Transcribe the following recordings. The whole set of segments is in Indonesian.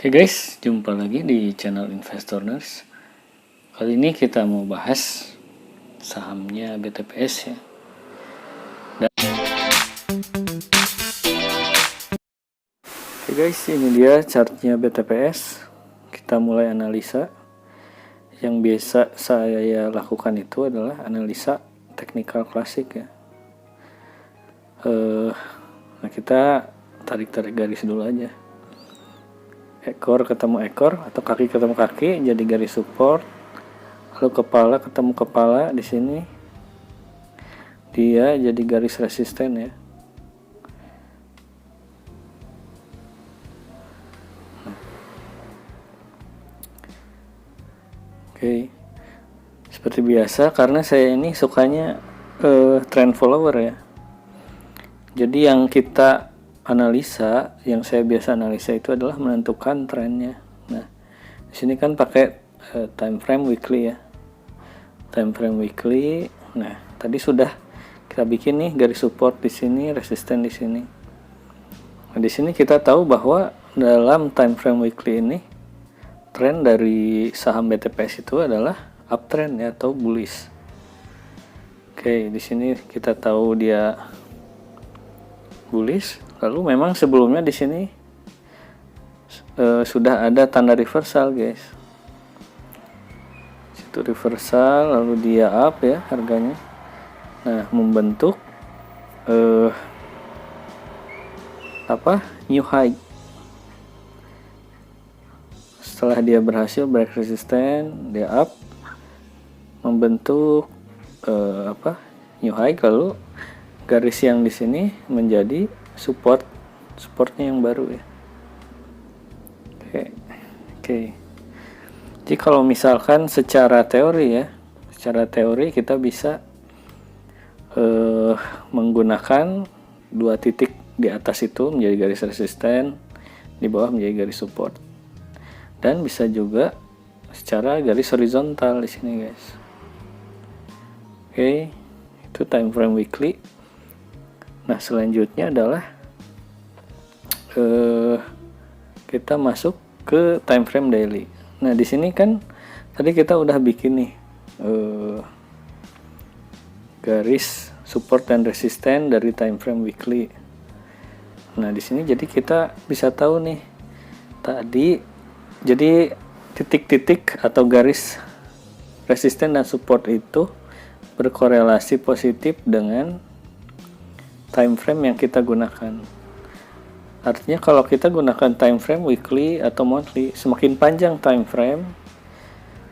Oke guys, jumpa lagi di channel Investor Nerds. Kali ini kita mau bahas sahamnya BTPS ya. Oke guys, ini dia chartnya BTPS. Kita mulai analisa. Yang biasa saya lakukan itu adalah analisa teknikal klasik ya. Nah kita tarik-tarik garis dulu aja. Ekor ketemu ekor atau kaki ketemu kaki jadi garis support, lalu kepala ketemu kepala di sini dia jadi garis resisten ya. Oke, seperti biasa karena saya ini sukanya trend follower ya. Jadi yang kita analisa, yang saya biasa analisa itu adalah menentukan trennya. Nah, di sini kan pakai time frame weekly ya. Time frame weekly. Nah, tadi sudah kita bikin nih garis support di sini, resisten di sini. Nah, di sini kita tahu bahwa dalam time frame weekly ini tren dari saham BTPS itu adalah uptrend ya atau bullish. Oke, di sini kita tahu dia bullish. Lalu memang sebelumnya di sini sudah ada tanda reversal guys. Situ reversal lalu dia up ya harganya. Nah, membentuk new high. Setelah dia berhasil break resisten, dia up membentuk new high, lalu garis yang di sini menjadi supportnya yang baru ya. Oke. Jadi kalau misalkan secara teori kita bisa menggunakan dua titik di atas itu menjadi garis resisten, di bawah menjadi garis support, dan bisa juga secara garis horizontal di sini guys. Oke, itu time frame weekly. Nah, selanjutnya adalah kita masuk ke time frame daily. Nah, di sini kan tadi kita udah bikin nih garis support dan resisten dari time frame weekly. Nah, di sini jadi kita bisa tahu nih tadi jadi titik-titik atau garis resisten dan support itu berkorelasi positif dengan time frame yang kita gunakan. Artinya kalau kita gunakan time frame weekly atau monthly, semakin panjang time frame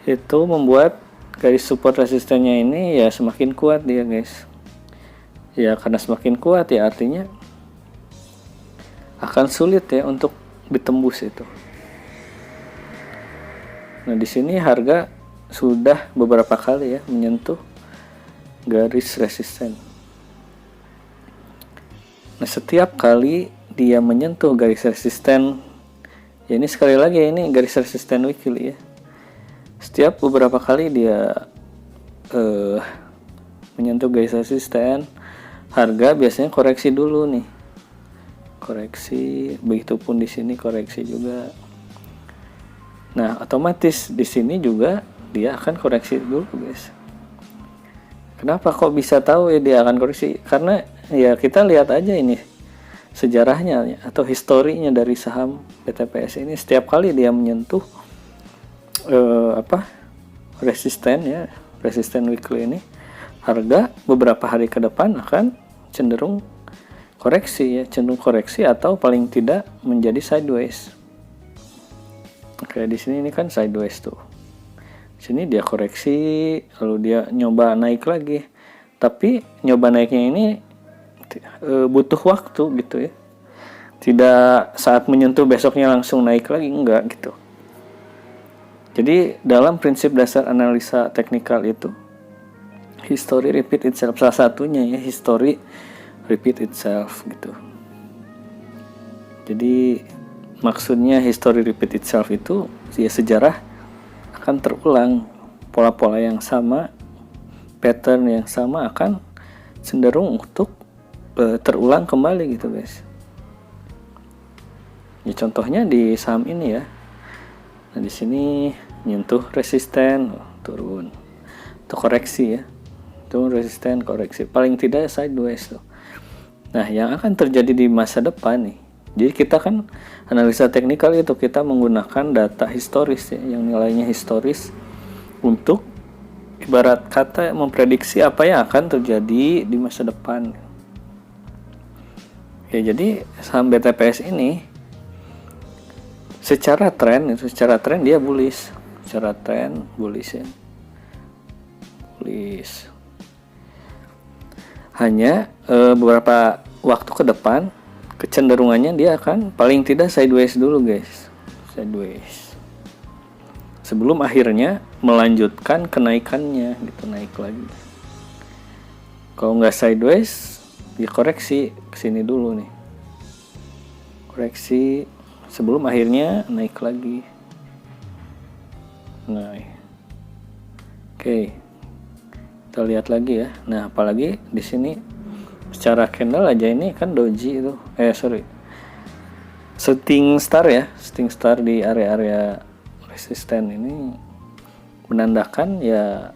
itu membuat garis support resistennya ini ya semakin kuat dia guys. Ya karena semakin kuat ya artinya akan sulit ya untuk ditembus itu. Nah, di sini harga sudah beberapa kali ya menyentuh garis resisten. Nah, setiap kali dia menyentuh garis resisten, ya ini sekali lagi ya, ini garis resisten weekly ya. Setiap beberapa kali dia menyentuh garis resisten, harga biasanya koreksi dulu nih. Koreksi, begitupun di sini koreksi juga. Nah, otomatis di sini juga dia akan koreksi dulu guys. Kenapa kok bisa tahu ya dia akan koreksi? Karena ya kita lihat aja ini sejarahnya atau historinya dari saham BTPS ini, setiap kali dia menyentuh resisten ya, resisten weekly ini, harga beberapa hari ke depan akan cenderung koreksi ya, cenderung koreksi atau paling tidak menjadi sideways. Oke, di sini ini kan sideways tuh. Sini dia koreksi, lalu dia nyoba naik lagi. Tapi nyoba naiknya ini butuh waktu gitu ya. Tidak saat menyentuh besoknya langsung naik lagi, enggak gitu. Jadi dalam prinsip dasar analisa teknikal itu history repeat itself, salah satunya ya history repeat itself gitu. Jadi maksudnya history repeat itself itu ya sejarah akan terulang, pola-pola yang sama, pattern yang sama akan cenderung untuk terulang kembali gitu guys. Ya contohnya di saham ini ya, Nah di sini nyentuh resisten, turun. Itu koreksi ya. Itu resisten koreksi. Paling tidak sideways tuh. Nah, yang akan terjadi di masa depan nih. Jadi kita kan analisa teknikal itu kita menggunakan data historis ya, yang nilainya historis untuk ibarat kata memprediksi apa yang akan terjadi di masa depan. Ya, jadi saham BTPS ini secara tren dia bullish. Secara tren bullish ya. Bullish. Hanya beberapa waktu ke depan kecenderungannya dia akan paling tidak sideways dulu guys. Sideways. Sebelum akhirnya melanjutkan kenaikannya gitu, naik lagi. Kalau nggak sideways, ya koreksi ke sini dulu nih. Koreksi sebelum akhirnya naik lagi. Nah, oke. Kita lihat lagi ya. Nah, apalagi di sini secara candle aja ini kan doji itu. Shooting star ya, shooting star di area-area resisten ini menandakan ya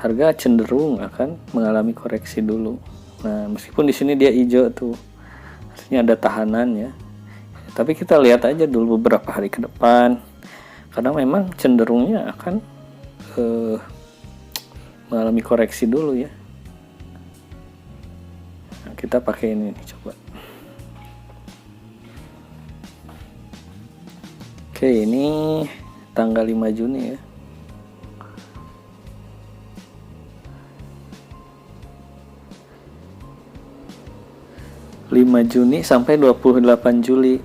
harga cenderung akan mengalami koreksi dulu. Nah, meskipun di sini dia hijau tuh, artinya ada tahanan ya. Tapi kita lihat aja dulu beberapa hari ke depan, karena memang cenderungnya akan mengalami koreksi dulu ya. Nah, kita pakai ini nih, coba. Oke, ini tanggal 5 Juni ya. Juni sampai 28 Juli.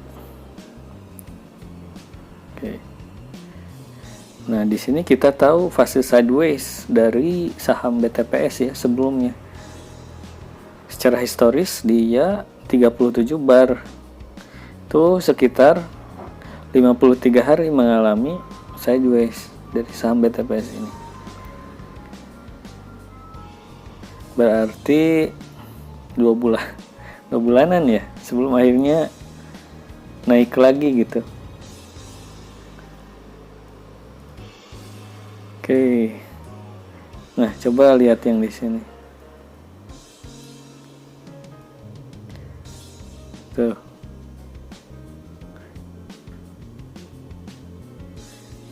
Oke. Nah, di sini kita tahu fase sideways dari saham BTPS ya sebelumnya. Secara historis dia 37 bar. Itu sekitar 53 hari mengalami sideways dari saham BTPS ini. Berarti 2 bulanan ya sebelum akhirnya naik lagi gitu. Oke. Nah, coba lihat yang di sini. Tuh.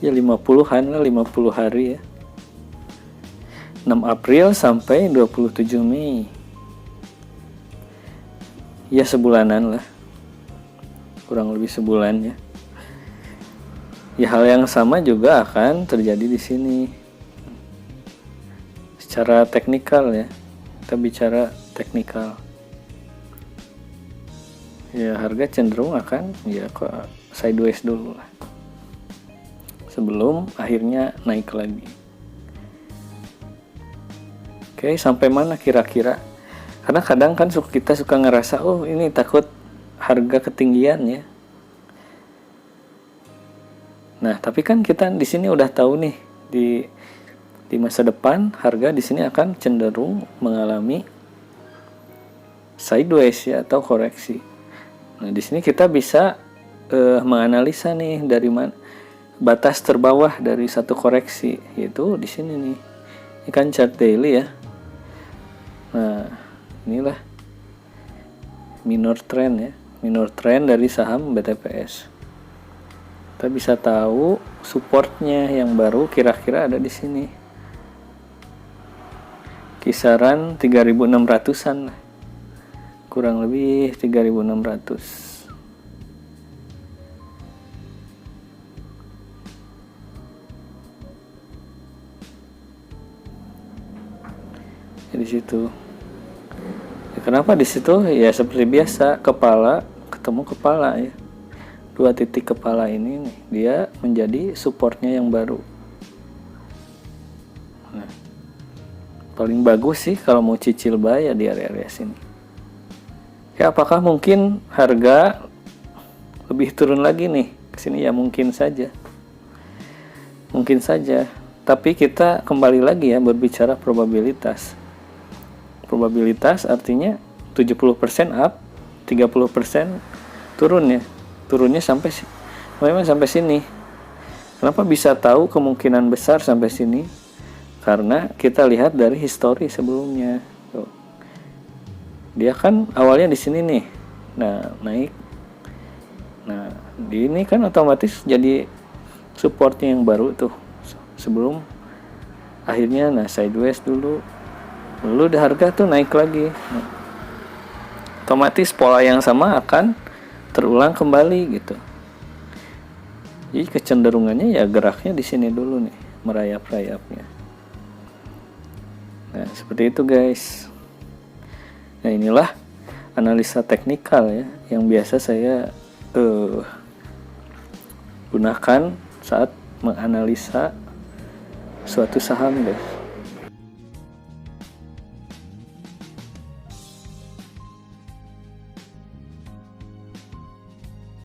Ya 50-an lah, 50 hari ya. 6 April sampai 27 Mei. Ya sebulanan lah. Kurang lebih sebulan ya. Ya hal yang sama juga akan terjadi di sini. Secara teknikal ya. Kita bicara teknikal. Ya harga cenderung akan ya kok sideways dulu lah. Sebelum akhirnya naik lagi. Oke, sampai mana kira-kira? Karena kadang kan kita suka ngerasa, oh ini takut harga ketinggian ya. Nah, tapi kan kita di sini udah tahu nih di masa depan harga di sini akan cenderung mengalami sideways ya atau koreksi. Nah, di sini kita bisa menganalisa nih dari mana batas terbawah dari satu koreksi, yaitu di sini nih. Ini kan chart daily ya. Nah, inilah minor trend ya, minor trend dari saham BTPS. Kita bisa tahu supportnya yang baru kira-kira ada di sini. Kisaran 3.600-an lah. Kurang lebih 3.600. Di situ. Kenapa di situ? Ya seperti biasa, kepala ketemu kepala ya. 2 titik kepala ini nih, dia menjadi supportnya yang baru. Nah, paling bagus sih kalau mau cicil buy ya di area-area sini. Ya apakah mungkin harga lebih turun lagi nih ke sini? Ya mungkin saja. Mungkin saja. Tapi kita kembali lagi ya berbicara probabilitas. Probabilitas artinya 70% up, 30% turun ya. Turunnya sampai memang sampai sini. Kenapa bisa tahu kemungkinan besar sampai sini? Karena kita lihat dari histori sebelumnya. Tuh. Dia kan awalnya di sini nih. Nah, naik. Nah, di ini kan otomatis jadi supportnya yang baru tuh. Sebelum akhirnya sideways dulu. Lalu di harga tuh naik lagi. Nah, otomatis pola yang sama akan terulang kembali gitu. Jadi kecenderungannya ya geraknya di sini dulu nih, merayap-rayapnya. Nah, seperti itu guys. Nah, inilah analisa teknikal ya yang biasa saya gunakan saat menganalisa suatu saham guys.